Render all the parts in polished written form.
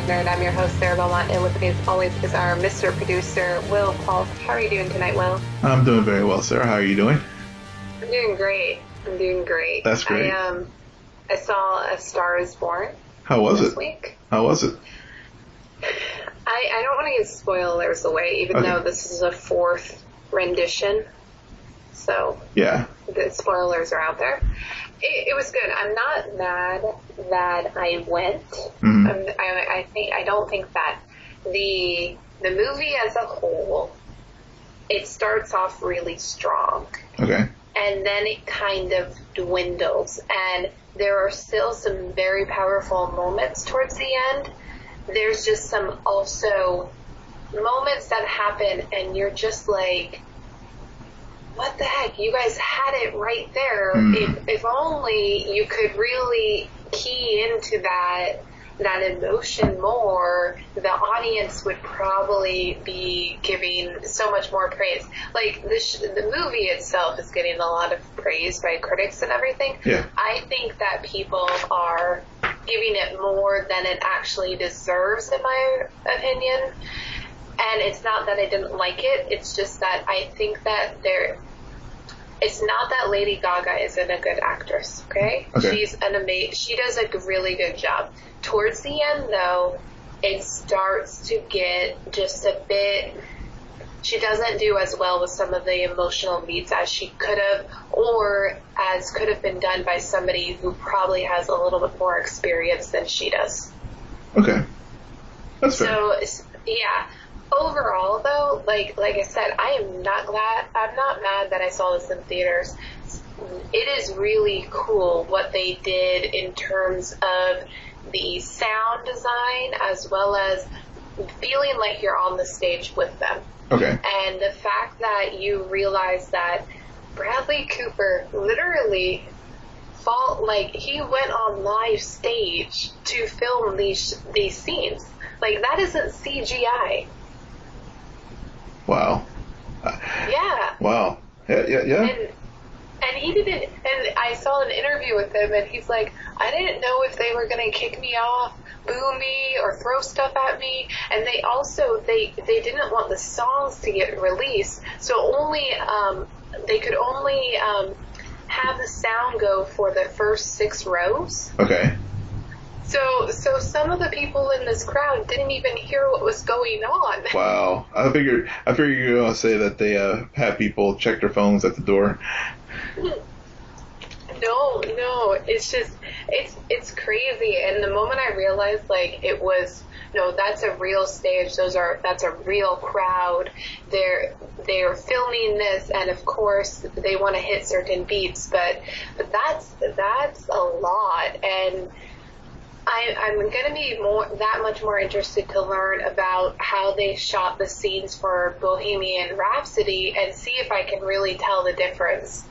Nerd. I'm your host, Sarah Belmont, and with me as always is our Mr. Producer, Will Polk. How are you doing tonight, Will? I'm doing very well, Sarah. How are you doing? I'm doing great. That's great. I saw A Star is Born. How was this it? Week. How was it? I don't want to give spoilers away, even though this is a fourth rendition. So yeah, the spoilers are out there. It was good. I'm not mad that I went. Mm-hmm. I don't think that the movie as a whole, it starts off really strong. Okay. And then it kind of dwindles. And there are still some very powerful moments towards the end. There's just some also moments that happen and you're just like, what the heck? You guys had it right there. If only you could really key into that emotion more, the audience would probably be giving so much more praise. Like the movie itself is getting a lot of praise by critics and everything. Yeah. I think that people are giving it more than it actually deserves, in my opinion. And it's not that I didn't like it. It's just that I think that it's not that Lady Gaga isn't a good actress, okay? She's she does a really good job. Towards the end, though, it starts to get just a bit, she doesn't do as well with some of the emotional beats as she could have, or as could have been done by somebody who probably has a little bit more experience than she does. Okay. That's fair. So, yeah. Overall, though, like I said, I'm not mad that I saw this in theaters. It is really cool what they did in terms of the sound design as well as feeling like you're on the stage with them. Okay. And the fact that you realize that Bradley Cooper literally he went on live stage to film these scenes. Like, that isn't CGI. Wow. Yeah. Wow. Yeah. And he didn't, and I saw an interview with him, and he's like, I didn't know if they were going to kick me off, boo me, or throw stuff at me, and they also, they didn't want the songs to get released, so they could only have the sound go for the first 6 rows. Okay. So some of the people in this crowd didn't even hear what was going on. Wow. I figured you were going to say that they had people check their phones at the door. No, it's just, it's crazy. And the moment I realized, like, it was, no, that's a real stage. That's a real crowd. They're filming this, and of course they want to hit certain beats, but that's a lot. And I'm going to be that much more interested to learn about how they shot the scenes for Bohemian Rhapsody and see if I can really tell the difference.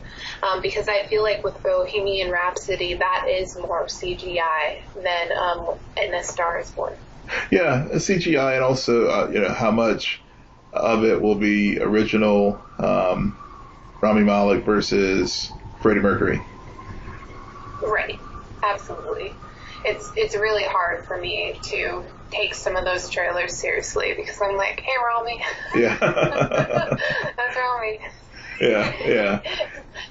Because I feel like with Bohemian Rhapsody, that is more CGI than in A Star is Born. Yeah, CGI, and also, how much of it will be original Rami Malek versus Freddie Mercury. Right, absolutely. It's really hard for me to take some of those trailers seriously because I'm like, hey, Rami. Yeah. That's Rami. Yeah.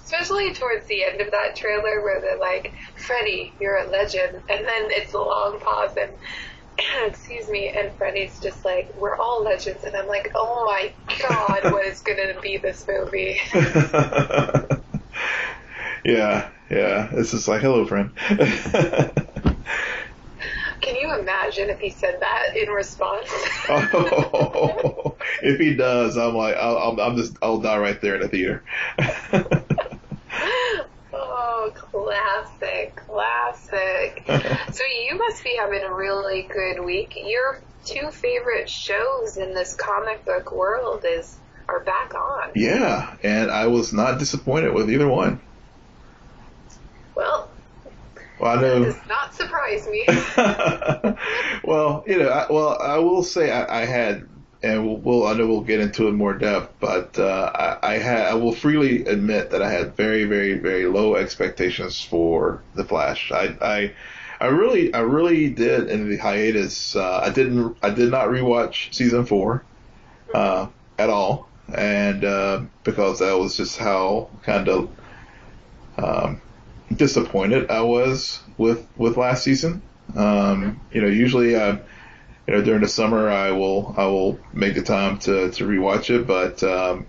Especially towards the end of that trailer where they're like, Freddie, you're a legend. And then it's a long pause and, excuse me, and Freddie's just like, we're all legends. And I'm like, oh my God, what is going to be this movie? Yeah. It's just like, hello, friend. Can you imagine if he said that in response? Oh, if he does, I'm like, I'll die right there in the theater. Oh, classic. So you must be having a really good week. Your 2 favorite shows in this comic book world are back on. Yeah, and I was not disappointed with either one. Well, I know. That does not surprise me. Well, I will say I had, and I know we'll get into it more depth, but I will freely admit that I had very, very, very low expectations for The Flash. I I really did in the hiatus. I did not rewatch season 4 at all, and because that was just how kind of disappointed I was with last season. Usually during the summer I will make the time to rewatch it, but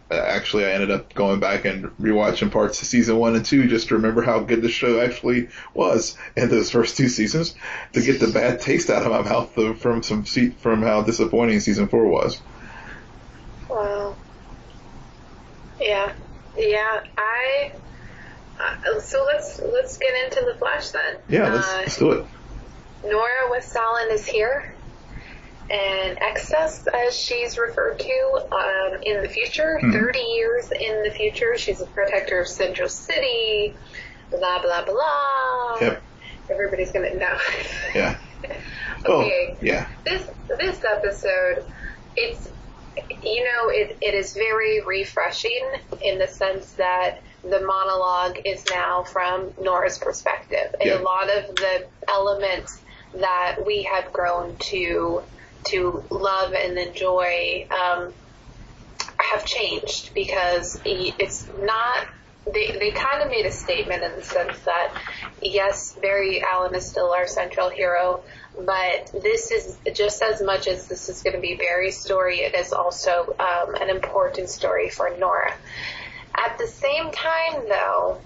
actually I ended up going back and rewatching parts of season 1 and 2 just to remember how good the show actually was in those first 2 seasons, to get the bad taste out of my mouth from how disappointing season 4 was. Wow. Yeah. So let's get into the Flash then. Yeah, let's do it. Nora West-Allen is here, and Excess, as she's referred to, in the future, 30 years in the future. She's a protector of Central City, blah, blah, blah. Yep. Everybody's going to know. Yeah. Okay. Oh, yeah. This episode, it is very refreshing in the sense that the monologue is now from Nora's perspective. And a lot of the elements that we have grown to love and enjoy have changed, because it's not, they kind of made a statement in the sense that, yes, Barry Allen is still our central hero, but this is just as much as this is going to be Barry's story, it is also an important story for Nora. At the same time, though,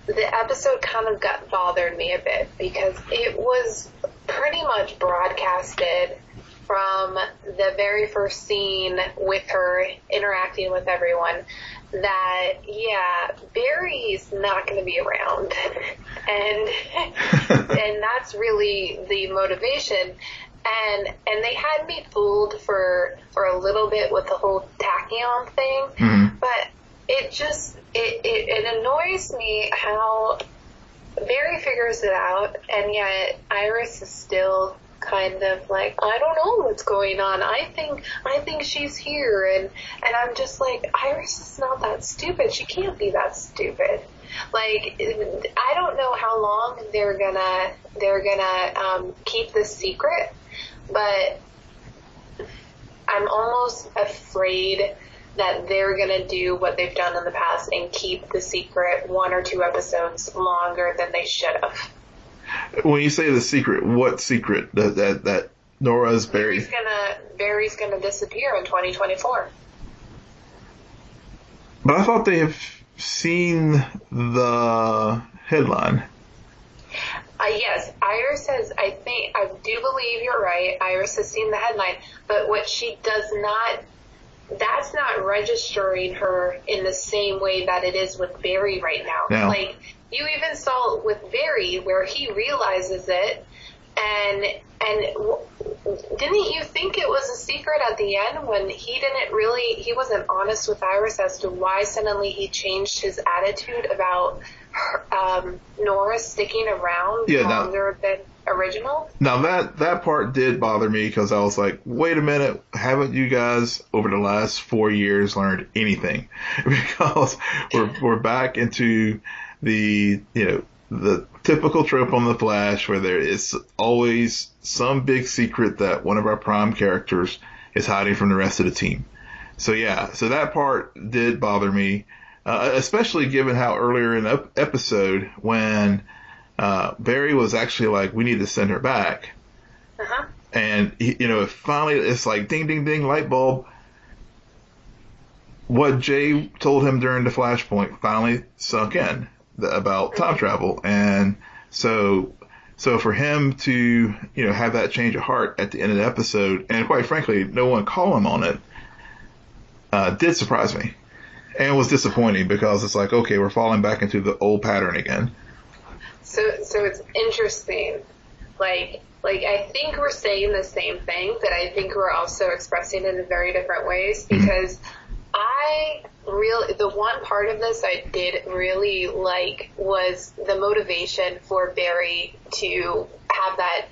the episode kind of bothered me a bit, because it was pretty much broadcasted from the very first scene with her interacting with everyone that, Barry's not going to be around. And that's really the motivation. And they had me fooled for a little bit with the whole tachyon thing, but it annoys me how Barry figures it out, and yet Iris is still kind of like, I don't know what's going on. I think she's here, and I'm just like, Iris is not that stupid. She can't be that stupid. Like, I don't know how long they're gonna keep this secret, but I'm almost afraid that they're going to do what they've done in the past and keep the secret 1 or 2 episodes longer than they should have. When you say the secret, what secret? That Nora's Barry? Barry's gonna disappear in 2024. But I thought they have seen the headline. Yes, Iris has, I do believe you're right. Iris has seen the headline, but what she does not, that's not registering her in the same way that it is with Barry right now. No. Like, you even saw with Barry where he realizes it, and didn't you think it was a secret at the end when he wasn't honest with Iris as to why suddenly he changed his attitude about Nora sticking around longer than original? Now that part did bother me, because I was like, wait a minute, haven't you guys over the last 4 years learned anything? Because we're back into the typical trope on The Flash, where there is always some big secret that one of our prime characters is hiding from the rest of the team. So that part did bother me, especially given how earlier in the episode when Barry was actually like, we need to send her back. Uh-huh. And, finally it's like, ding, ding, ding, light bulb. What Jay told him during the Flashpoint finally sunk in about time travel. And so for him to, have that change of heart at the end of the episode, and quite frankly, no one call him on it, did surprise me. And was disappointing, because it's like, okay, we're falling back into the old pattern again. So it's interesting. Like I think we're saying the same thing, but I think we're also expressing it in very different ways, because the one part of this I did really like was the motivation for Barry to have that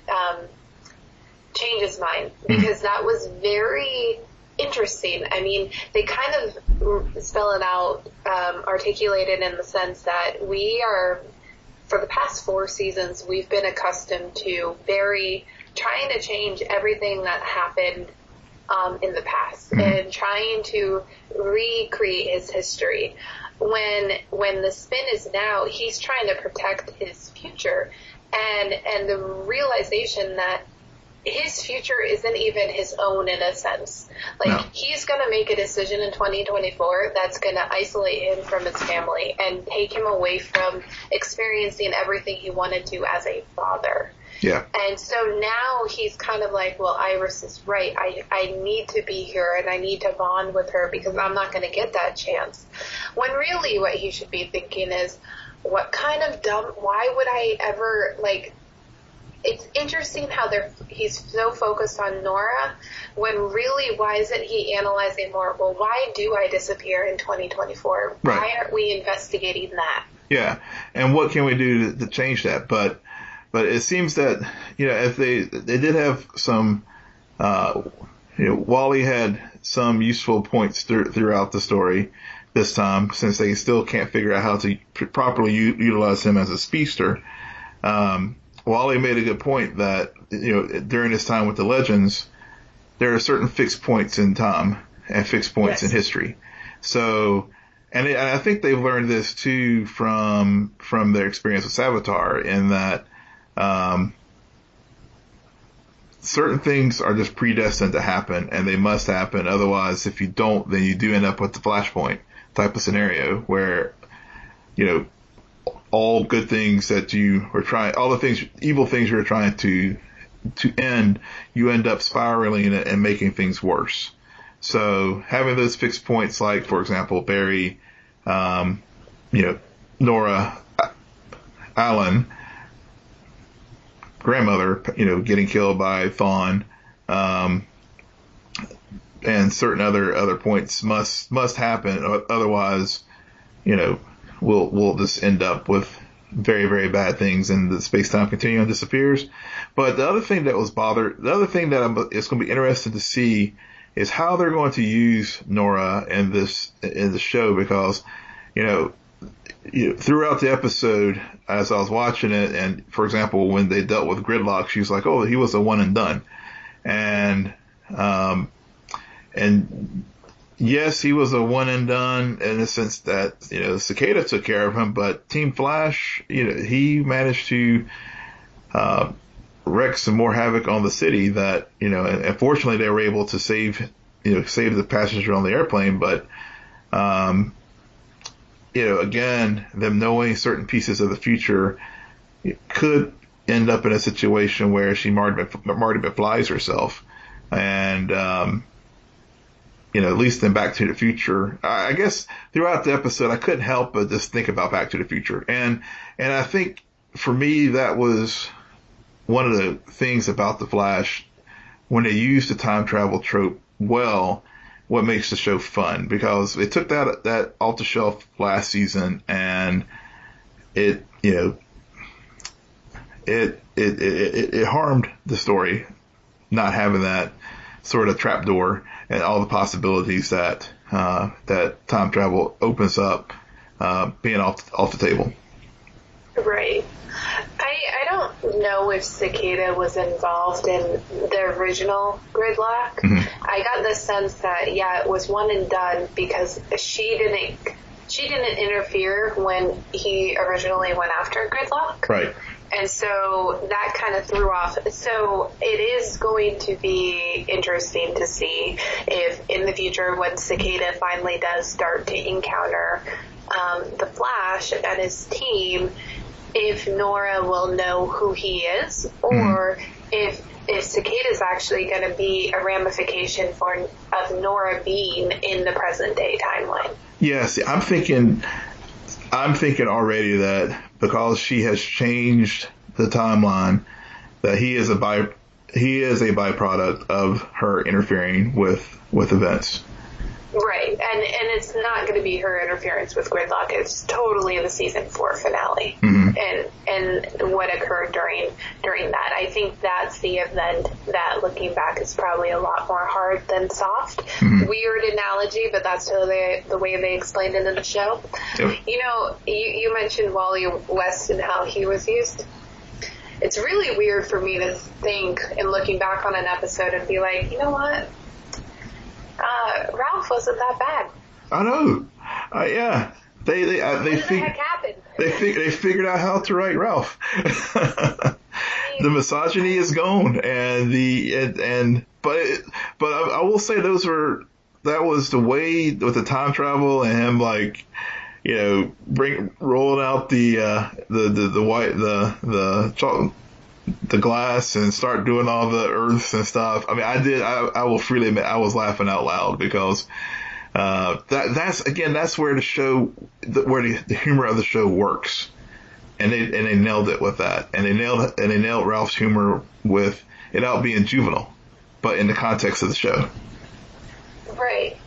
change his mind, because that was very interesting. I mean, they kind of spell it out, articulate it in the sense that we are for the past 4 seasons, we've been accustomed to Barry trying to change everything that happened in the past and trying to recreate his history. When the spin is now, he's trying to protect his future, and the realization that his future isn't even his own in a sense. He's going to make a decision in 2024 that's going to isolate him from his family and take him away from experiencing everything he wanted to as a father. Yeah. And so now he's kind of like, well, Iris is right. I need to be here and I need to bond with her because I'm not going to get that chance. When really what he should be thinking is, what kind of why would I ever, it's interesting how he's so focused on Nora when really why isn't he analyzing more, well, why do I disappear in 2024? Right. Why aren't we investigating that? Yeah. And what can we do to change that? But it seems that, if they did have some, Wally had some useful points throughout the story this time, since they still can't figure out how to properly utilize him as a speedster. Wally made a good point that, during his time with the Legends, there are certain fixed points in time and fixed points in history. So, and I think they've learned this too from their experience with Savitar, in that, certain things are just predestined to happen and they must happen. Otherwise, if you don't, then you do end up with the Flashpoint type of scenario where, all good things that you were trying, all the evil things you were trying to end, you end up spiraling and making things worse. So having those fixed points, like, for example, Barry, Nora Allen, grandmother, getting killed by Thawne, and certain other points must happen. Otherwise, we'll just end up with very, very bad things, and the space-time continuum disappears. But the other thing that it's going to be interesting to see is how they're going to use Nora in the show, because, throughout the episode, as I was watching it, and for example, when they dealt with Gridlock, she was like, "Oh, he was a one and done," and yes, he was a one and done in the sense that, Cicada took care of him, but Team Flash, he managed to wreak some more havoc on the city that, and fortunately they were able to save the passenger on the airplane, but, again, them knowing certain pieces of the future could end up in a situation where she Marty McFly's herself. And, at least in Back to the Future, I guess throughout the episode, I couldn't help but just think about Back to the Future. And I think for me, that was one of the things about The Flash, when they used the time travel trope well, what makes the show fun, because they took that off the shelf last season, and it harmed the story, not having that sort of trapdoor and all the possibilities that time travel opens up, being off the table. Right. I don't know if Cicada was involved in the original Gridlock. Mm-hmm. I got the sense that, it was one and done because she didn't interfere when he originally went after Gridlock. Right. And so that kind of threw off. So it is going to be interesting to see if in the future, when Cicada finally does start to encounter the Flash and his team, if Nora will know who he is, or if Cicada is actually going to be a ramification of Nora being in the present day timeline. Yes, I'm thinking already that because she has changed the timeline, that he is a byproduct of her interfering with events. Right, and it's not going to be her interference with Gridlock. It's totally the season 4 finale. Mm-hmm. and what occurred during that. I think that's the event that, looking back, is probably a lot more hard than soft. Weird analogy, but that's the way they explained it in the show. Yep. You mentioned Wally West and how he was used. It's really weird for me to think, and looking back on an episode, and be like, you know what? Ralph wasn't that bad. I know. Yeah. What the heck happened? They figured out how to write Ralph. The misogyny is gone, but I will say that was the way with the time travel and him, like, rolling out the glass and start doing all the earths and stuff. I mean, I will freely admit I was laughing out loud because that's where the show, where the humor of the show works, and they nailed it with that, and they nailed Ralph's humor with it out being juvenile, but in the context of the show. Right.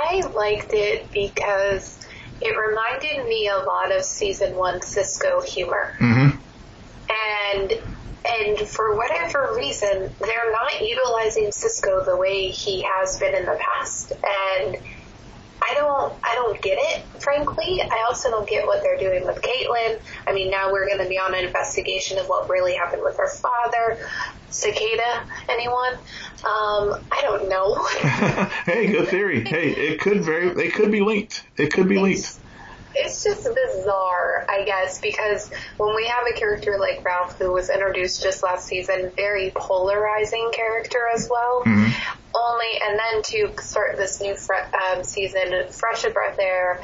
I liked it because it reminded me a lot of season 1 Cisco humor. And for whatever reason, they're not utilizing Cisco the way he has been in the past. And I don't get it, frankly. I also don't get what they're doing with Caitlin. I mean, now we're going to be on an investigation of what really happened with her father. Cicada, anyone? I don't know. Hey, good theory. Hey, they could be linked. It's just bizarre, I guess, because when we have a character like Ralph, who was introduced just last season, very polarizing character as well, and then to start this new season, fresh of breath air,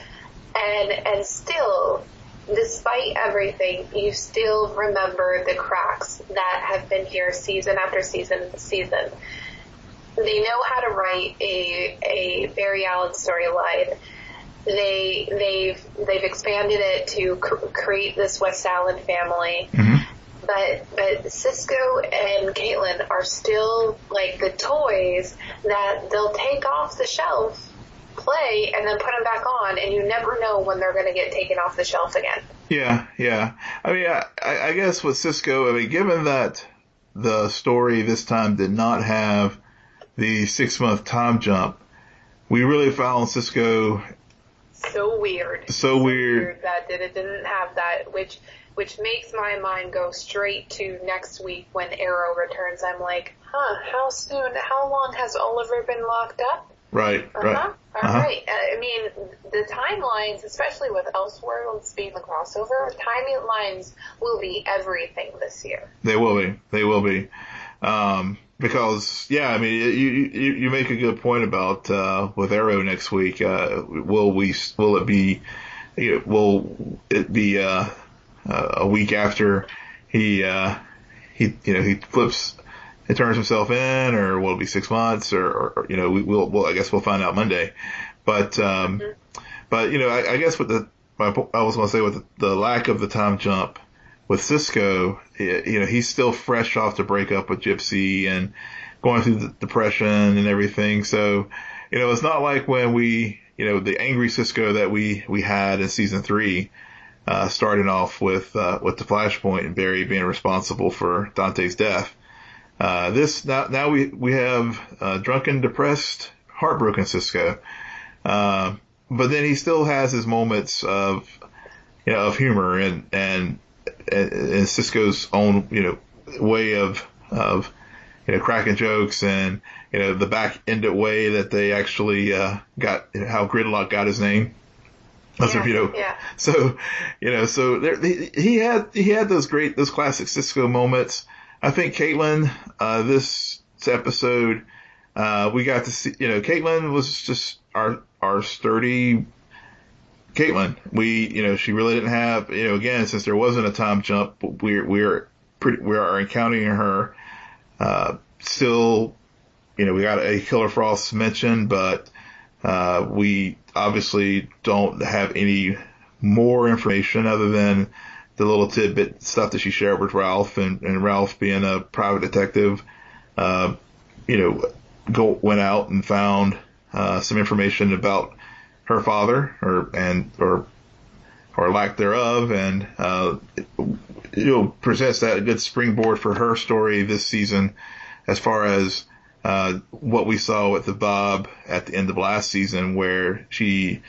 and still, despite everything, you still remember the cracks that have been here season after season. They know how to write a Barry Allen storyline. They've expanded it to create this West-Allen family. But Cisco and Caitlin are still like the toys that they'll take off the shelf, play, and then put them back on, and you never know when they're going to get taken off the shelf again. Yeah. I mean, I guess with Cisco, I mean, given that the story this time did not have the 6-month time jump, we really found Cisco so weird that it didn't have that, which makes my mind go straight to next week when Arrow returns. I'm like, how soon? How long has Oliver been locked up? Right. All right. I mean, the timelines, especially with Elseworlds being the crossover, timelines will be everything this year. They will be. Because, I mean, you make a good point about with Arrow next week. Will it be a week after he flips, it turns himself in, or will it be 6 months, or I guess we'll find out Monday. But I guess I was going to say with the lack of the time jump with Cisco, he's still fresh off the breakup with Gypsy and going through the depression and everything. So, it's not like when the angry Cisco that we had in season 3, starting off with the Flashpoint and Barry being responsible for Dante's death. Now we have drunken, depressed, heartbroken Cisco. But then he still has his moments of humor and Cisco's own, way of cracking jokes, and, the back-ended way that they actually, got, how Gridlock got his name. Yeah. So, so there, he had those classic Cisco moments. I think Caitlin, this episode, we got to see, Caitlin was just our sturdy Caitlin. She really didn't have, again, since there wasn't a time jump, we are encountering her, still, we got a Killer Frost mention, but, we obviously don't have any more information other than the little tidbit stuff that she shared with Ralph, and Ralph, being a private detective, went out and found, some information about her father, or or lack thereof, and presents that good springboard for her story this season, as far as what we saw with the Bob at the end of last season, where she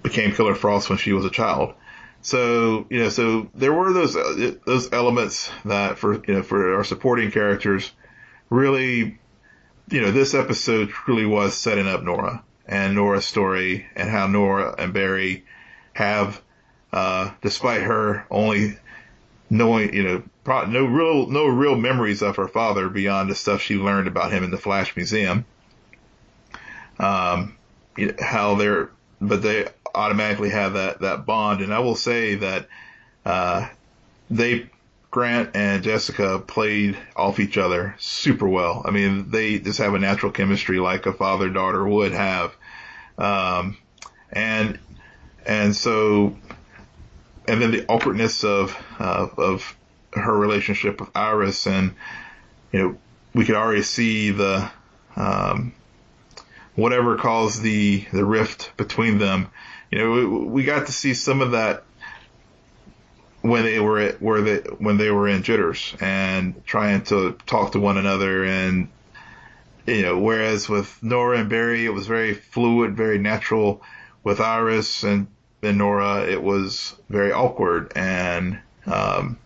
became Killer Frost when she was a child. So so there were those elements that for our supporting characters, really, this episode really was setting up Nora and Nora's story, and how Nora and Barry have, despite her only knowing, no real memories of her father beyond the stuff she learned about him in the Flash Museum. But they automatically have that bond. And I will say that, Grant and Jessica played off each other super well. I mean, they just have a natural chemistry like a father-daughter would have. And then the awkwardness of her relationship with Iris, and we could already see the whatever caused the rift between them. We got to see some of that when they were in Jitters and trying to talk to one another, and whereas with Nora and Barry it was very fluid, very natural. With Iris and Nora, it was very awkward, and on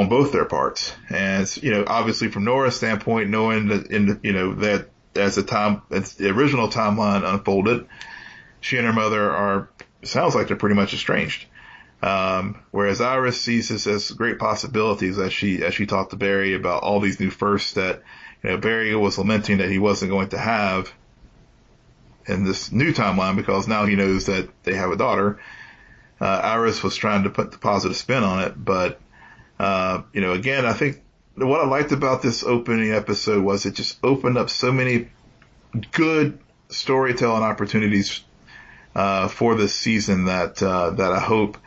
both their parts. And obviously from Nora's standpoint, knowing that that as the original timeline unfolded, she and her mother sounds like they're pretty much estranged. Whereas Iris sees this as great possibilities as she talked to Barry about all these new firsts that Barry was lamenting that he wasn't going to have in this new timeline, because now he knows that they have a daughter. Iris was trying to put the positive spin on it, but again, I think what I liked about this opening episode was it just opened up so many good storytelling opportunities for this season that I hope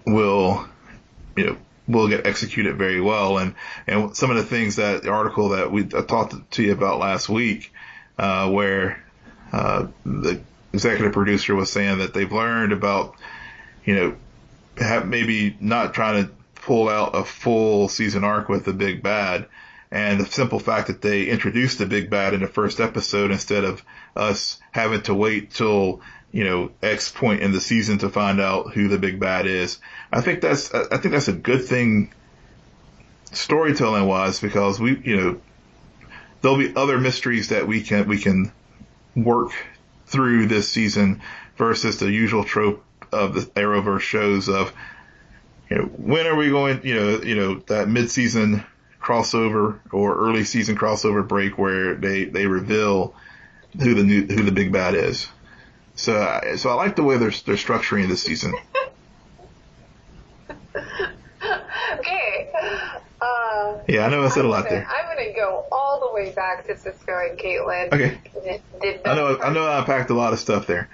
will get executed very well. And some of the things that the article that I talked to you about last week, where the executive producer was saying that they've learned about maybe not trying to pull out a full season arc with the big bad, and the simple fact that they introduced the big bad in the first episode instead of us having to wait till X point in the season to find out who the big bad is. I think that's a good thing storytelling wise, because there'll be other mysteries that we can work through this season versus the usual trope of the Arrowverse shows of when are we going that mid-season crossover or early season crossover break where they reveal who the big bad is. So I like the way they're structuring this season. Okay. Yeah, I know I said a lot there. I'm gonna go all the way back to Cisco and Caitlin. Okay. I know I unpacked a lot of stuff there.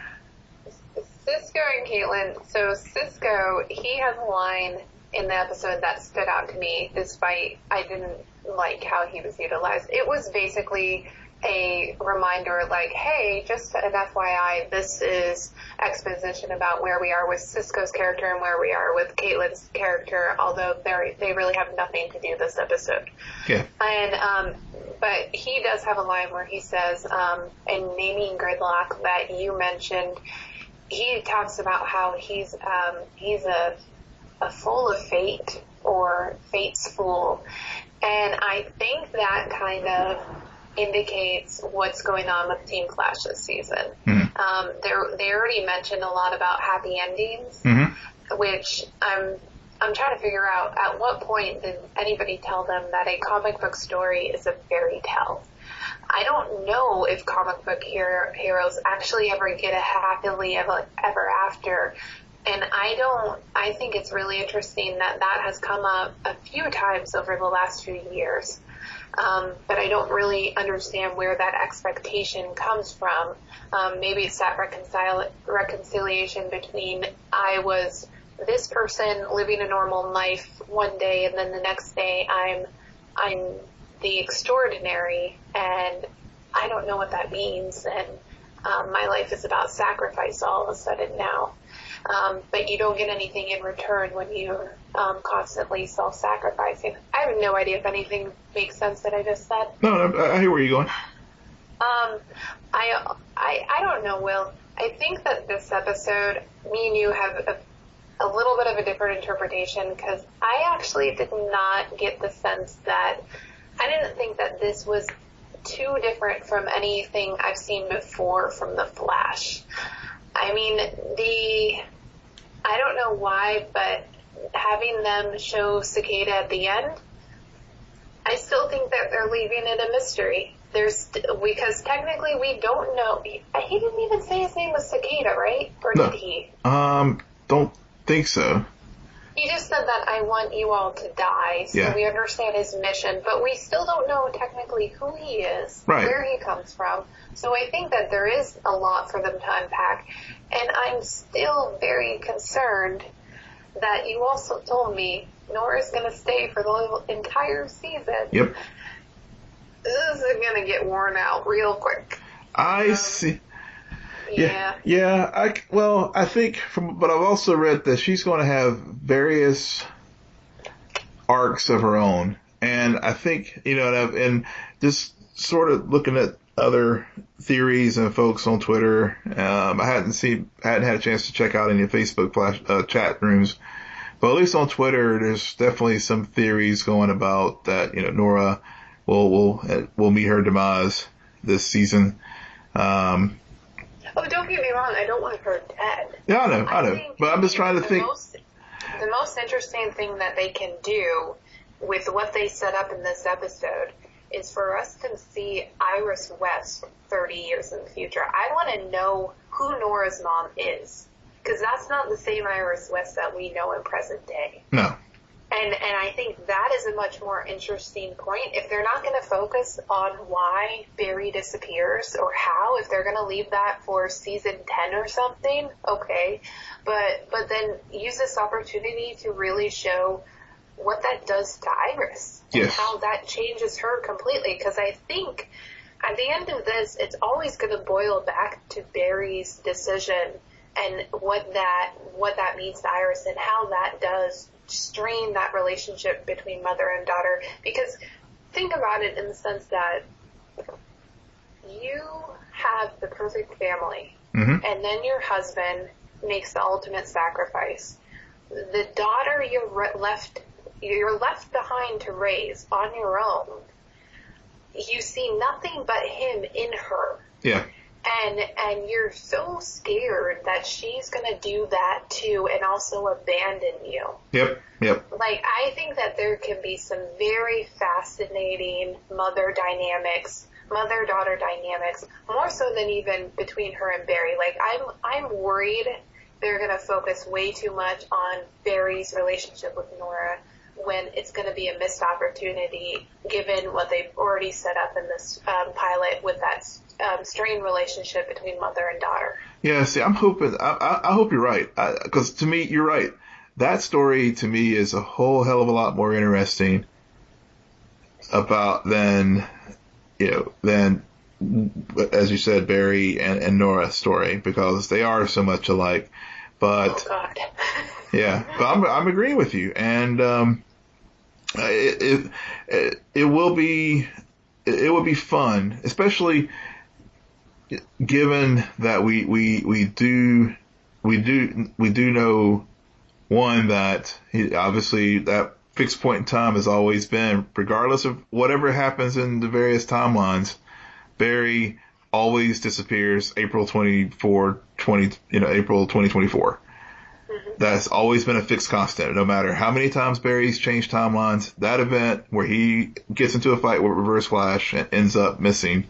Cisco and Caitlin. So Cisco, he has a line in the episode that stood out to me, despite I didn't like how he was utilized. It was basically a reminder, like, hey, just an FYI, this is exposition about where we are with Cisco's character and where we are with Caitlin's character, although they really have nothing to do this episode. Yeah. And but he does have a line where he says, in Naming Gridlock that you mentioned, he talks about how he's a fool of fate, or fate's fool. And I think that kind of indicates what's going on with Team Flash this season. Mm-hmm. They already mentioned a lot about happy endings, mm-hmm. which I'm trying to figure out at what point did anybody tell them that a comic book story is a fairy tale. I don't know if comic book heroes actually ever get a happily ever after. And I think it's really interesting that has come up a few times over the last few years. But I don't really understand where that expectation comes from. Maybe it's that reconciliation between I was this person living a normal life one day, and then the next day I'm the extraordinary, and I don't know what that means, and my life is about sacrifice all of a sudden now. But you don't get anything in return when you're constantly self-sacrificing. I have no idea if anything makes sense that I just said. No, I hear where you're going. I don't know, Will. I think that this episode, me and you have a little bit of a different interpretation, because I actually did not get the sense that, I didn't think that this was too different from anything I've seen before from The Flash. I mean, I don't know why, but having them show Cicada at the end, I still think that they're leaving it a mystery. Because technically we don't know. He didn't even say his name was Cicada, right? Or No. did he? Don't think so. He just said that I want you all to die, so Yeah. we understand his mission, but we still don't know technically who he is, Right. where he comes from. So I think that there is a lot for them to unpack, and I'm still very concerned that you also told me Nora's going to stay for the entire season. Yep. This is going to get worn out real quick. I see. Yeah. Yeah. I think but I've also read that she's going to have various arcs of her own, and I think and just sort of looking at other theories and folks on Twitter. I hadn't had a chance to check out any Facebook chat rooms, but at least on Twitter, there's definitely some theories going about that. Nora will meet her demise this season. Oh, don't get me wrong. I don't want her dead. Yeah, I know. But I'm just trying to think. The most interesting thing that they can do with what they set up in this episode is for us to see Iris West 30 years in the future. I want to know who Nora's mom is, because that's not the same Iris West that we know in present day. No. And I think that is a much more interesting point. If they're not going to focus on why Barry disappears or how, if they're going to leave that for season 10 or something, okay. But then use this opportunity to really show what that does to Iris. Yes. And how that changes her completely. Because I think at the end of this, it's always going to boil back to Barry's decision and what that means to Iris and how that does strain that relationship between mother and daughter. Because think about it in the sense that you have the perfect family, Mm-hmm. and then your husband makes the ultimate sacrifice. The daughter you're left behind to raise on your own. You see nothing but him in her. Yeah. And you're so scared that she's going to do that too and also abandon you. Yep. Like, I think that there can be some very fascinating mother-daughter dynamics, more so than even between her and Barry. Like, I'm worried they're going to focus way too much on Barry's relationship with Nora when it's going to be a missed opportunity given what they've already set up in this pilot with that strained relationship between mother and daughter. Yeah, see, I'm hoping, I hope you're right, because to me, you're right. That story to me is a whole hell of a lot more interesting than as you said, Barry and Nora's story, because they are so much alike. But oh God. Yeah, but I'm agreeing with you, and it will be fun, especially given that we do know, one, that obviously that fixed point in time has always been, regardless of whatever happens in the various timelines, Barry always disappears April 2024. Mm-hmm. That's always been a fixed constant. No matter how many times Barry's changed timelines, that event where he gets into a fight with Reverse Flash and ends up missing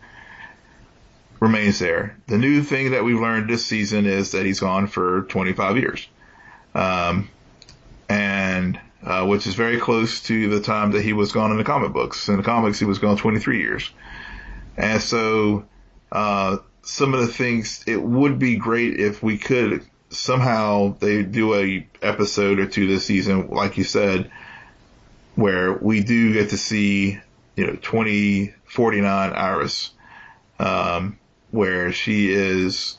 remains there. The new thing that we've learned this season is that he's gone for 25 years. Which is very close to the time that he was gone in the comic books. In the comics, he was gone 23 years. And so, some of the things, it would be great if we could somehow, they do a episode or two this season, like you said, where we do get to see, 2049 Iris, where she is,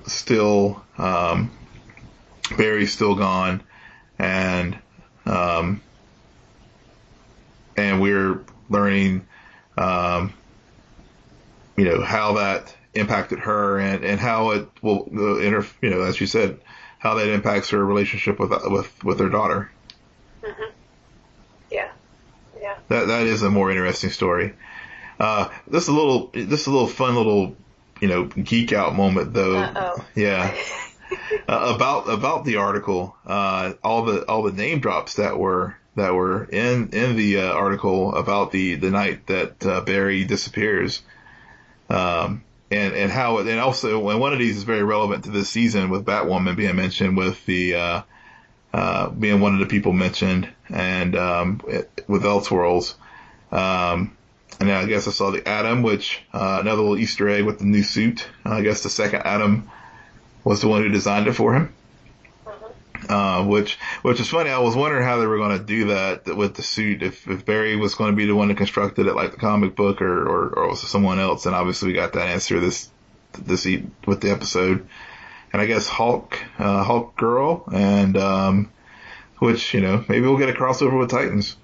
still, Barry's still gone, and we're learning, how that impacted her, and how it will, as you said, how that impacts her relationship with her daughter. Mm-hmm. Yeah. That is a more interesting story. This a little fun little, geek out moment though. Uh-oh. Yeah. About the article, all the name drops that were in the article about the night that Barry disappears, and how it, and also, and one of these is very relevant to this season, with Batwoman being mentioned, with the being one of the people mentioned, and with Elseworlds. And then I guess I saw the Atom, which another little Easter egg with the new suit. I guess the second Atom was the one who designed it for him. Which is funny. I was wondering how they were going to do that with the suit, if Barry was going to be the one that constructed it like the comic book, or was it someone else. And obviously we got that answer this with the episode. And I guess Hulk Girl, and which, maybe we'll get a crossover with Titans.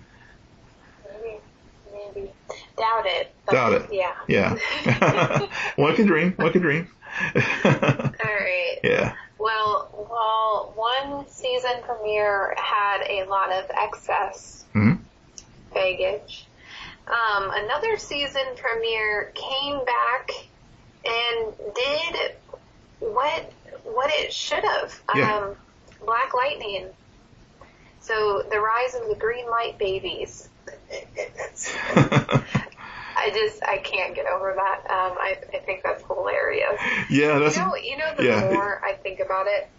Maybe. Doubt it. Doubt it. Yeah. One can dream. All right. Yeah. Well, one season premiere had a lot of excess baggage. Another season premiere came back and did what it should have. Yeah. Black Lightning. So the rise of the green light babies. I can't get over that. I think that's hilarious. Yeah, that's the more I think about it,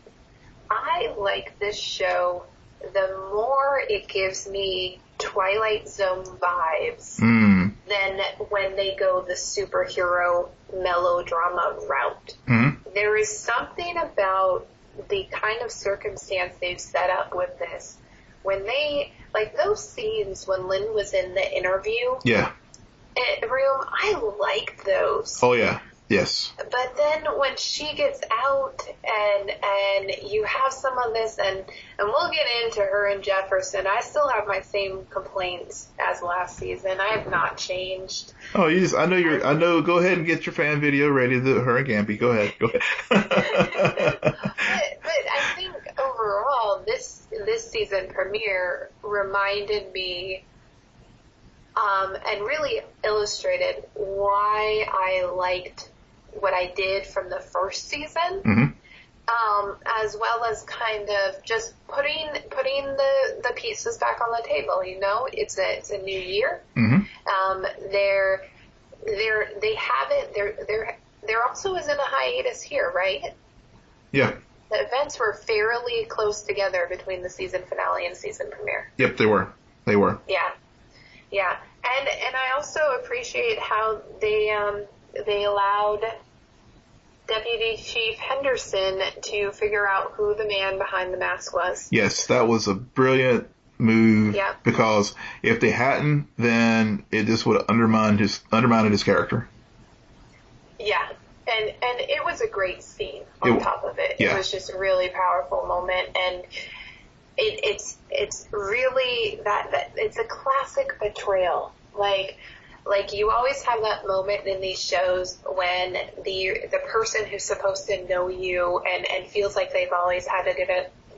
I like this show, the more it gives me Twilight Zone vibes than when they go the superhero melodrama route. There is something about the kind of circumstance they've set up with this. When they, like those scenes when Lynn was in the interview room, I liked those. Oh yeah. Yes. But then when she gets out and you have some of this, and we'll get into her and Jefferson, I still have my same complaints as last season. I have not changed. Oh, I know. Go ahead and get your fan video ready. Her and Gampy. Go ahead. But I think overall, this season premiere reminded me, and really illustrated why I liked what I did from the first season, as well as kind of just putting the pieces back on the table. It's a new year. There also isn't a hiatus here, right? Yeah. The events were fairly close together between the season finale and season premiere. Yep, they were. Yeah. And I also appreciate how they allowed Deputy Chief Henderson to figure out who the man behind the mask was. Yes, that was a brilliant move. Yeah. Because if they hadn't, then it just would have undermined his character. Yeah. And it was a great scene on top of it. Yeah. It was just a really powerful moment, and it's really that it's a classic betrayal. Like you always have that moment in these shows when the person who's supposed to know you and feels like they've always had a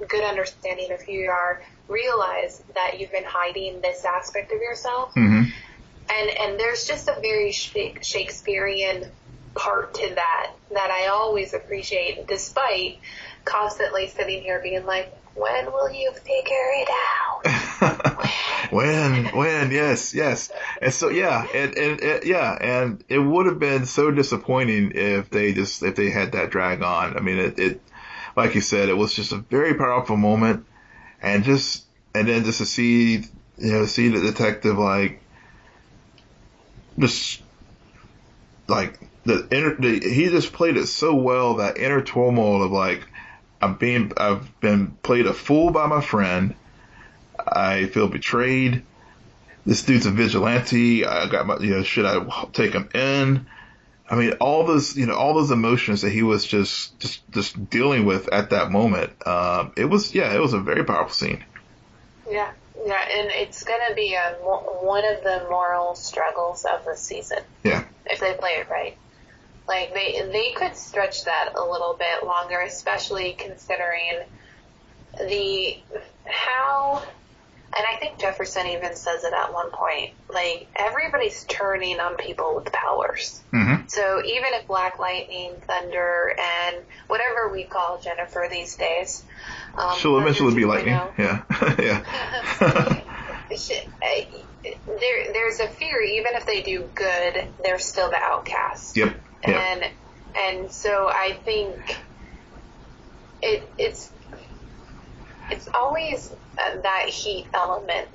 good understanding of who you are, realize that you've been hiding this aspect of yourself. And there's just a very Shakespearean part to that I always appreciate, despite constantly sitting here being like, when will you figure it out? When, yes. And so, and it would have been so disappointing if they had that drag on. I mean, it like you said, it was just a very powerful moment, and then just to see the detective, he just played it so well, that inner turmoil of I've been played a fool by my friend. I feel betrayed. this dude's a vigilante. I got my, should I take him in? I mean, all those emotions that he was just dealing with at that moment. It was a very powerful scene. Yeah, and it's gonna be one of the moral struggles of the season. Yeah, if they play it right. Like they could stretch that a little bit longer, especially considering how. And I think Jefferson even says it at one point, like, everybody's turning on people with powers. Mm-hmm. So even if Black Lightning, Thunder, and whatever we call Jennifer these days. She'll eventually be Lightning. Yeah. Yeah. There's a fear, even if they do good, they're still the outcast. Yep. And so I think it's always that heat element.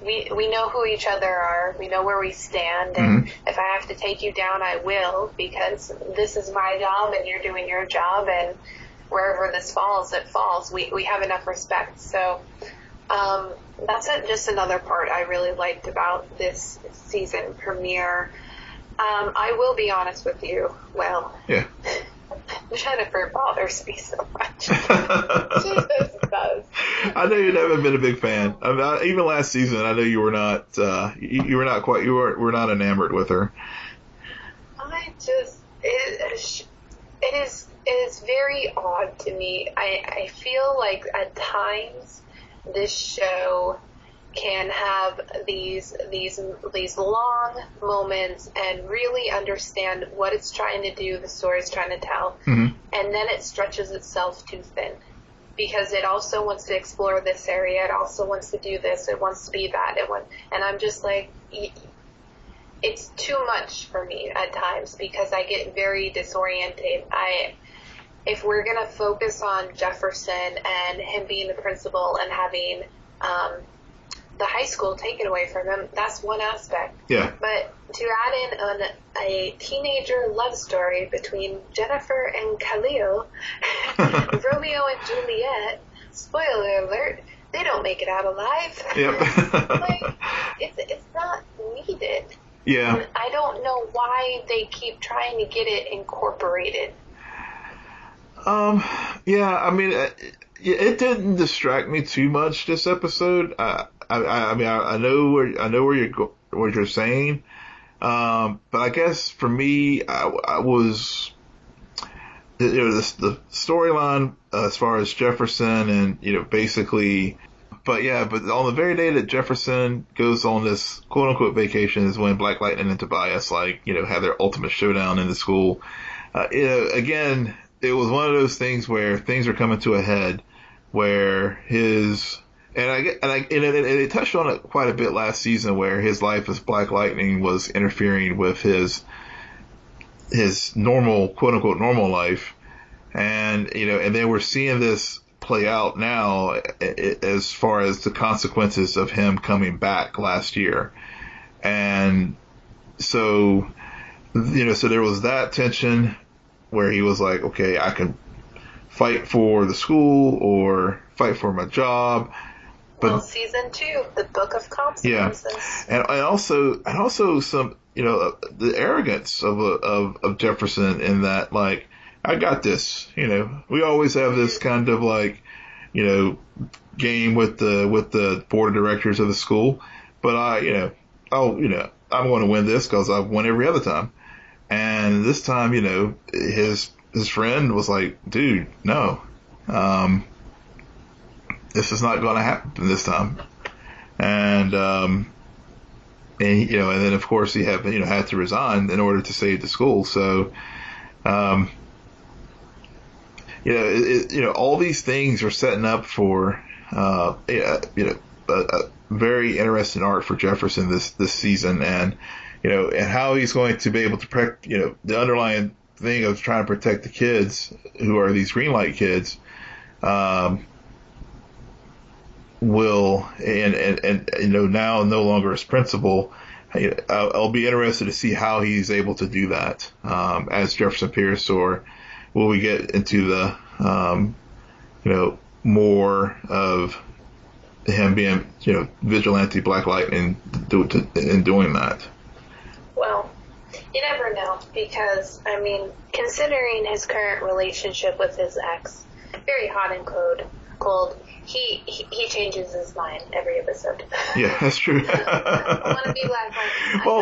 We know who each other are. We know where we stand. And if I have to take you down, I will, because this is my job and you're doing your job. And wherever this falls, it falls. We have enough respect. So that's just another part I really liked about this season premiere. I will be honest with you. Well, yeah. Jennifer bothers me so much. She just does. I know you haven't been a big fan. I mean, even last season, I know you were not. You were not enamored with her. It is very odd to me. I feel like at times this show can have these long moments and really understand what it's trying to do, the story it's trying to tell, and then it stretches itself too thin because it also wants to explore this area, it also wants to do this, it wants to be that, and I'm just like, it's too much for me at times because I get very disoriented. If we're gonna focus on Jefferson and him being the principal and having the high school taken away from him, that's one aspect. Yeah. But to add in a teenager love story between Jennifer and Khalil, Romeo and Juliet, spoiler alert, they don't make it out alive. Yep. Like, it's not needed. Yeah. And I don't know why they keep trying to get it incorporated. Yeah, I mean, it didn't distract me too much this episode. I mean, I know what you're saying, but I guess for me, I was, the storyline as far as Jefferson and basically, but on the very day that Jefferson goes on this quote unquote vacation is when Black Lightning and Tobias have their ultimate showdown in the school. Again, it was one of those things where things are coming to a head, where it touched on it quite a bit last season, where his life as Black Lightning was interfering with his normal, quote unquote, normal life, and then we're seeing this play out now as far as the consequences of him coming back last year, and so there was that tension where he was like, okay, I can fight for the school or fight for my job. But season 2, the Book of Consequences. Yeah, and also some, the arrogance of Jefferson in that, like, I got this. We always have this kind of game with the board of directors of the school, but I'm going to win this because I've won every other time. And this time, his friend was like, dude, no, this is not going to happen this time. And then of course he had to resign in order to save the school. So, all these things are setting up for, a very interesting arc for Jefferson this season, and how he's going to be able to protect, the underlying thing of trying to protect the kids who are these green light kids, will, and now no longer as principal. I'll be interested to see how he's able to do that, as Jefferson Pierce, or will we get into the, more of him being, vigilante Black Lightning in doing that. Well, you never know, because, I mean, considering his current relationship with his ex, very hot and cold, he changes his mind every episode. Yeah, that's true. I want to be Black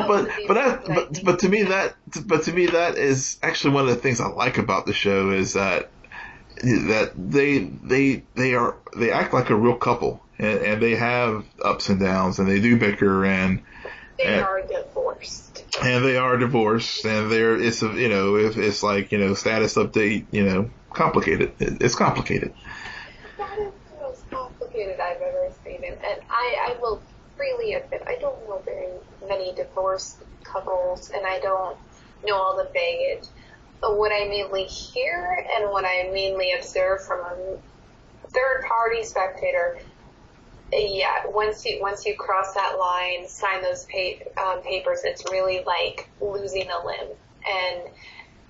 Lightning. But to me that is actually one of the things I like about the show is that they act like a real couple, and they have ups and downs, and they do bicker, and they are divorced. And they are divorced, and it's like, status update, complicated. It's complicated. That is the most complicated I've ever seen it. And I will freely admit, I don't know very many divorced couples, and I don't know all the baggage. But what I mainly hear and what I mainly observe from a third-party spectator, yeah, once you cross that line, sign those papers, it's really like losing a limb.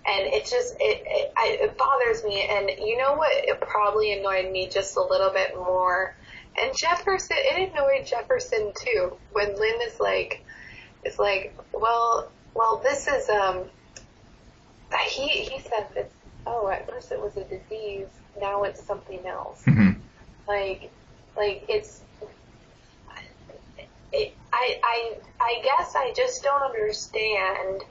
And it just, it bothers me. And you know what? It probably annoyed me just a little bit more. And Jefferson, it annoyed Jefferson too. When Lynn is like, well, this is, he says it's, at first it was a disease, now it's something else. Mm-hmm. Like it's, I guess I just don't understand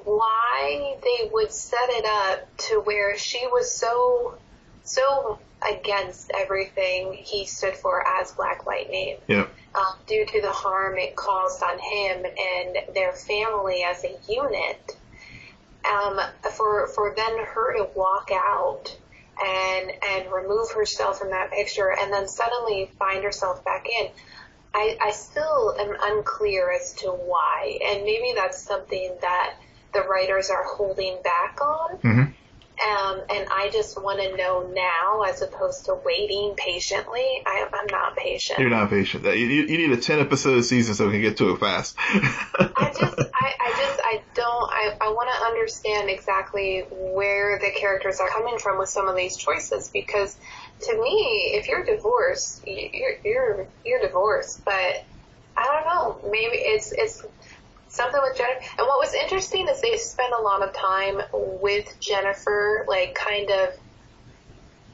why they would set it up to where she was so against everything he stood for as Black Lightning. Yeah. Due to the harm it caused on him and their family as a unit. For then her to walk out and remove herself from that picture and then suddenly find herself back in. I still am unclear as to why, and maybe that's something that the writers are holding back on. Mm-hmm. And I just want to know now as opposed to waiting patiently. I'm not patient. You're not patient. You need a 10-episode season so we can get to it fast. I want to understand exactly where the characters are coming from with some of these choices, because to me, if you're divorced, you're divorced. But I don't know. Maybe it's something with Jennifer. And what was interesting is they spent a lot of time with Jennifer, like kind of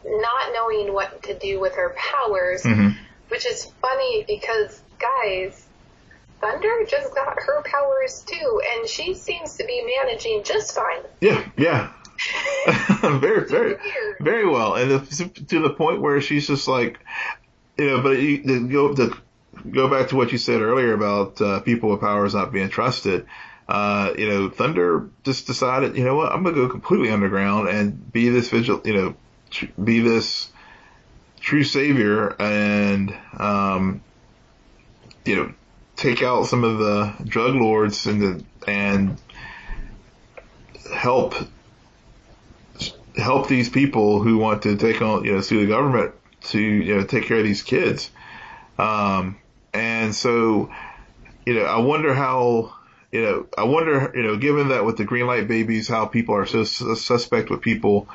not knowing what to do with her powers, mm-hmm. which is funny because, guys, Thunder just got her powers too, and she seems to be managing just fine. Yeah. very, very, very well. And to the point where she's just like, but to go back to what you said earlier about people with powers not being trusted. Thunder just decided, you know what, I'm going to go completely underground and be this be this true savior and, take out some of the drug lords and help these people who want to take on, sue the government to, take care of these kids. And so, I wonder how, given that with the green light babies, how people are so suspect with people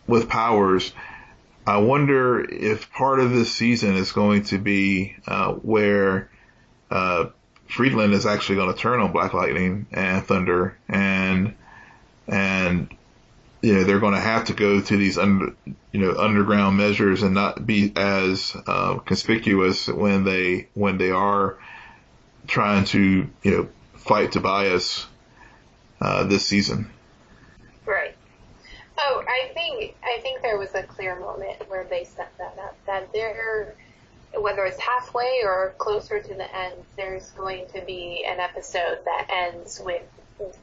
with powers, I wonder if part of this season is going to be where Freeland is actually going to turn on Black Lightning and Thunder, and they're going to have to go to these underground measures and not be as conspicuous when they are trying to fight Tobias this season. Right. Oh, I think there was a clear moment where they set that up, that there, whether it's halfway or closer to the end, there's going to be an episode that ends with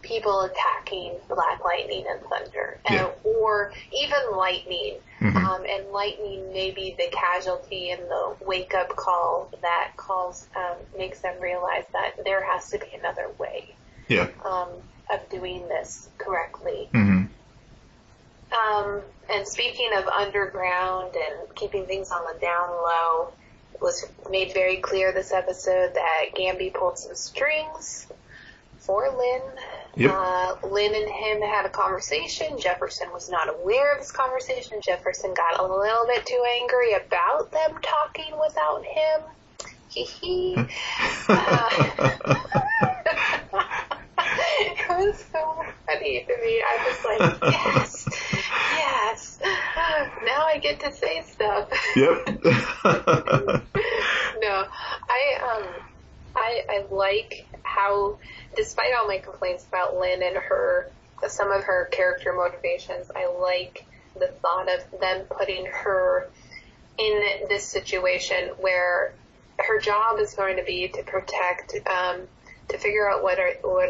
people attacking Black Lightning and Thunder, or even Lightning. Mm-hmm. And Lightning may be the casualty in the wake-up call that makes them realize that there has to be another way of doing this correctly. Mm-hmm. And speaking of underground and keeping things on the down low, it was made very clear this episode that Gamby pulled some strings for Lynn Yep. Lynn and him had a conversation. Jefferson was not aware of this conversation. Jefferson got a little bit too angry about them talking without him. Hee hee. It was so funny to me. I was like, yes, yes. Now I get to say stuff. Yep. No, I like how, despite all my complaints about Lynn and some of her character motivations, I like the thought of them putting her in this situation where her job is going to be to protect, to figure out what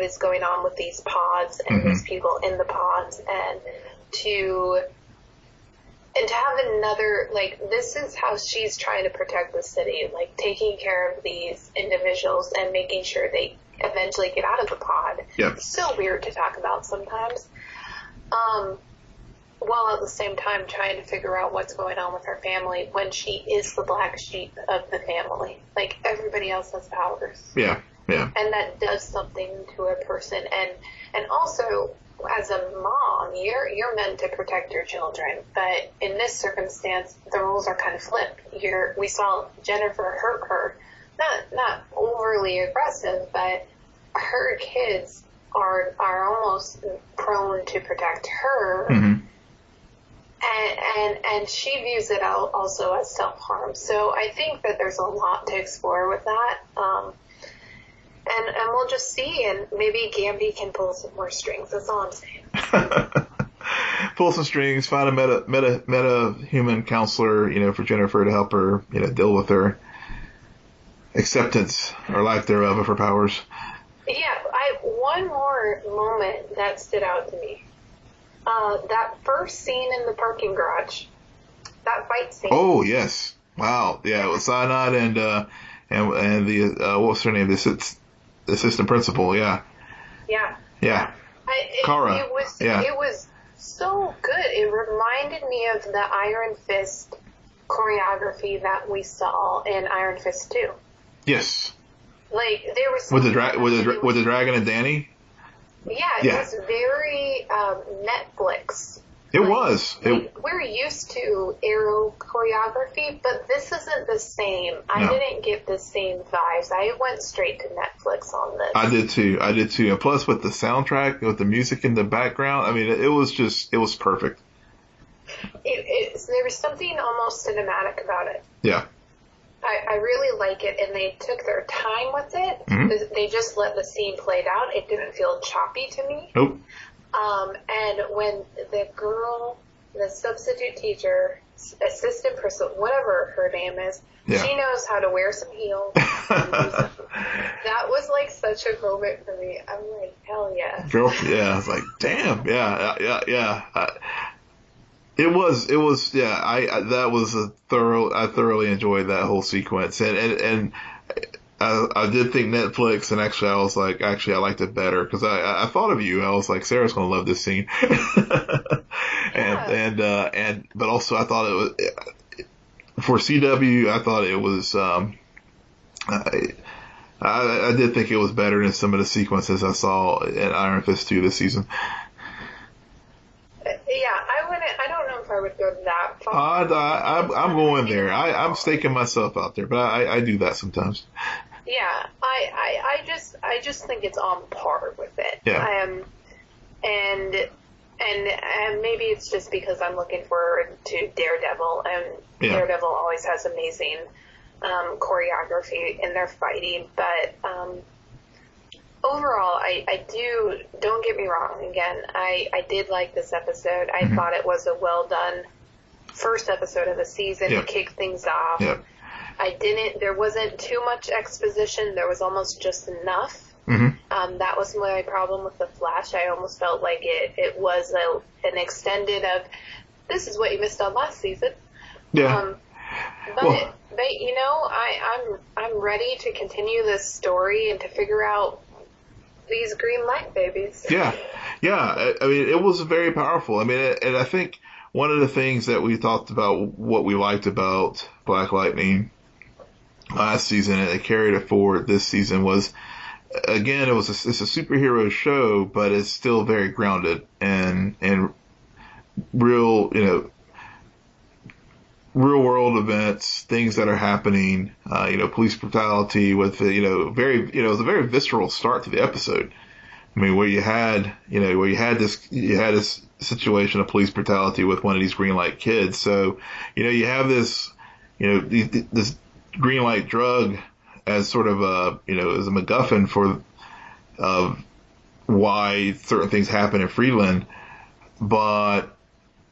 is going on with these pods and these people in the pods, and to have another, like, this is how she's trying to protect the city, like taking care of these individuals and making sure they eventually get out of the pod. Yep. It's so weird to talk about sometimes. While at the same time trying to figure out what's going on with her family when she is the black sheep of the family. Like, everybody else has powers. Yeah, yeah. And that does something to a person. And also, as a mom, you're meant to protect your children. But in this circumstance, the roles are kind of flipped. We saw Jennifer hurt her. Not overly aggressive, but her kids are almost prone to protect her. Mm-hmm. And she views it also as self-harm. So I think that there's a lot to explore with that. And we'll just see, and maybe Gamby can pull some more strings. That's all I'm saying. Pull some strings, find a meta human counselor, for Jennifer to help her, deal with her acceptance or lack thereof of her powers. Yeah, one more moment that stood out to me. That first scene in the parking garage, that fight scene. Oh yes, wow, yeah, it was Cyanide and the what's her name? The assistant principal, yeah. Yeah. Yeah. Kara. It was. Yeah. It was so good. It reminded me of the Iron Fist choreography that we saw in Iron Fist 2. Yes. Like, there was with the dragon and Danny. Yeah, it was very Netflix. It was. We're used to Arrow choreography, but this isn't the same. I didn't get the same vibes. I went straight to Netflix on this. I did too. And plus with the soundtrack, with the music in the background, I mean, it was perfect. There was something almost cinematic about it. Yeah. I really like it, and they took their time with it. Mm-hmm. They just let the scene play out. It didn't feel choppy to me. Nope. And when the girl, the substitute teacher, assistant person, whatever her name is, she knows how to wear some heels. That was like such a moment for me. I'm like, hell yeah. Girl, yeah. I was like, damn, yeah. It was, I thoroughly enjoyed that whole sequence. And I did think Netflix, and actually I was like, I liked it better because I thought of you. I was like, Sarah's going to love this scene. But also I thought it was, for CW, I thought it was, I did think it was better than some of the sequences I saw in Iron Fist 2 this season. I don't know if I would go that far. I'm going there. I'm staking myself out there, but I do that sometimes. Yeah, I just think it's on par with it. Yeah. And maybe it's just because I'm looking forward to Daredevil, and Daredevil always has amazing choreography in their fighting, but overall, don't get me wrong, again, I did like this episode. I thought it was a well done first episode of the season to kick things off. Yep. There wasn't too much exposition. There was almost just enough. Mm-hmm. That was my problem with The Flash. I almost felt like it was an extended of, this is what you missed on last season. Yeah. But I'm ready to continue this story and to figure out these green light babies. Yeah. I mean, it was very powerful. I mean, and I think one of the things that we talked about, what we liked about Black Lightning last season, and it carried it forward this season, was again, it's a superhero show, but it's still very grounded and real, real world events, things that are happening, police brutality with, it was a very visceral start to the episode. I mean, where you had this situation of police brutality with one of these green light kids. So, you have this, this green light drug as sort of as a MacGuffin for, why certain things happen in Freeland, but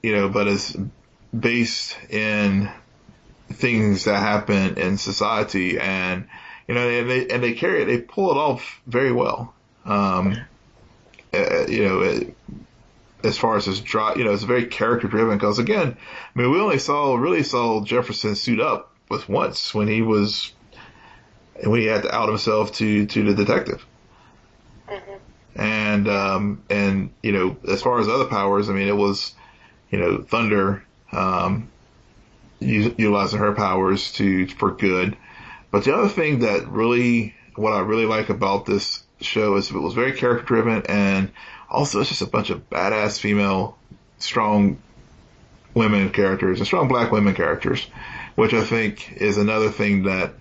it's based in things that happen in society, and they carry it, they pull it off very well. As far as this drop, it's very character driven, because again, I mean, we only really saw Jefferson suit up with once when he had to out himself to the detective. Mm-hmm. And as far as other powers, I mean, it was, Thunder, utilizing her powers for good. But the other thing what I really like about this show is it was very character driven, and also it's just a bunch of badass female, strong women characters and strong black women characters, which I think is another thing that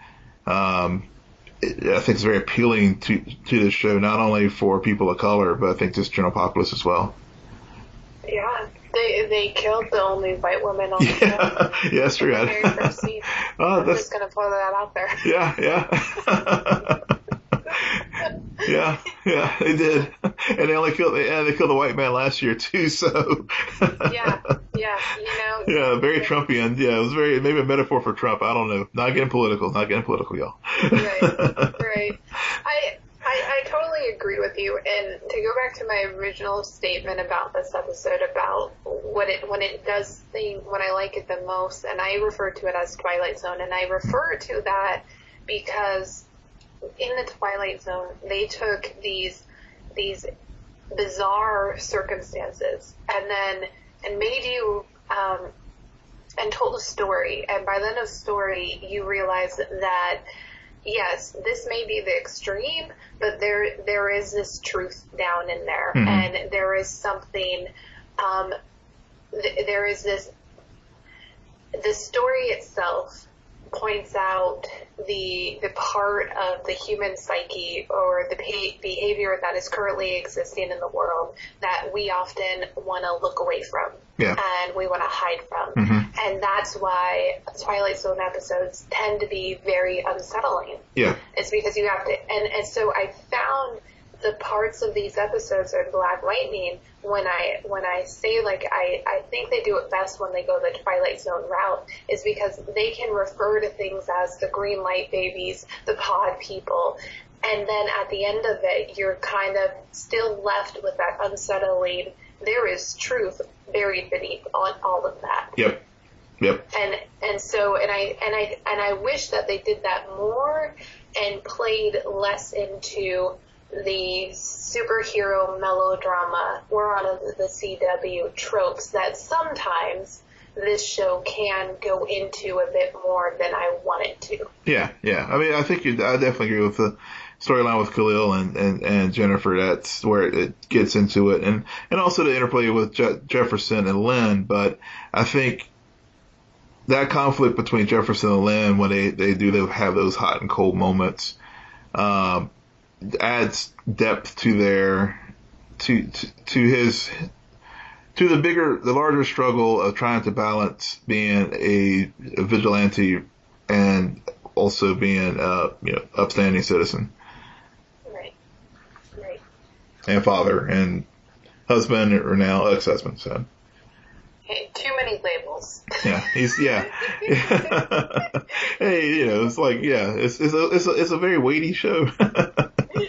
I think is very appealing to this show, not only for people of color, but I think just general populace as well. Yeah, they killed the only white woman on the show. Yeah, that's true. The very first scene. I'm just gonna throw that out there. Yeah. Yeah, they did, and they only killed the white man last year too. So yeah, yeah, very Trumpian. Yeah, it was maybe a metaphor for Trump. I don't know. Not getting political, y'all. Right. I totally agree with you. And to go back to my original statement about this episode, about when it does when I like it the most, and I refer to it as Twilight Zone, and I refer to that because in the Twilight Zone, they took these bizarre circumstances and made you and told a story, and by the end of the story, you realize that yes, this may be the extreme, but there is this truth down in there, mm-hmm. and there is something. There is this. The story itself points out the part of the human psyche or the behavior that is currently existing in the world that we often want to look away from, and we want to hide from, mm-hmm. and that's why Twilight Zone episodes tend to be very unsettling. Yeah, it's because you have to, and so I found the parts of these episodes in Black Lightning, when I say, like, I think they do it best when they go the Twilight Zone route, is because they can refer to things as the green light babies, the pod people, and then at the end of it, you're kind of still left with that unsettling, there is truth buried beneath on all of that. Yep. And so, and I wish that they did that more and played less into the superhero melodrama, we're on the CW tropes that sometimes this show can go into a bit more than I want it to. Yeah. I mean, I definitely agree with the storyline with Khalil and Jennifer. That's where it gets into it, and also the interplay with Jefferson and Lynn. But I think that conflict between Jefferson and Lynn, when they have those hot and cold moments, adds depth to the larger struggle of trying to balance being a vigilante and also being upstanding citizen. Right. And father and husband, or now ex-husband. So. Hey, too many labels. Yeah, Hey, it's like, it's a very weighty show. Too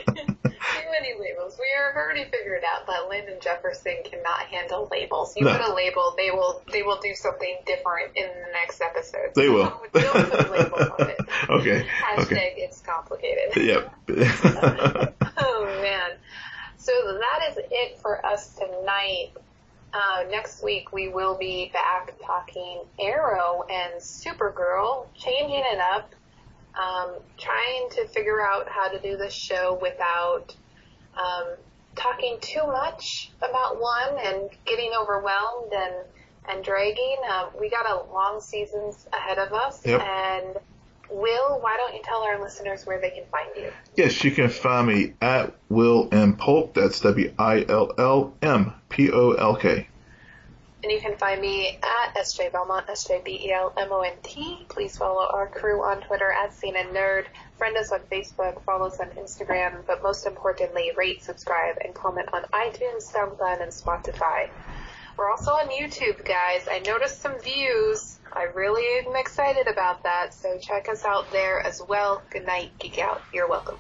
many labels. We have already figured out that Lynn and Jefferson cannot handle labels. You put a label, they will do something different in the next episode. They will. Don't put labels on it. Okay. Hashtag it's complicated. Yep. Oh man. So that is it for us tonight. Next week we will be back talking Arrow and Supergirl, changing it up. trying to figure out how to do this show without talking too much about one and getting overwhelmed and dragging. We got a long seasons ahead of us. Yep. And Will, why don't you tell our listeners where they can find you? Yes, you can find me at Will M. Polk. That's WILLMPOLK. And you can find me at SJ Belmont, SJBELMONT. Please follow our crew on Twitter at CNN Nerd. Friend us on Facebook, follow us on Instagram, but most importantly, rate, subscribe, and comment on iTunes, SoundCloud, and Spotify. We're also on YouTube, guys. I noticed some views. I really am excited about that, so check us out there as well. Good night, Geek Out. You're welcome.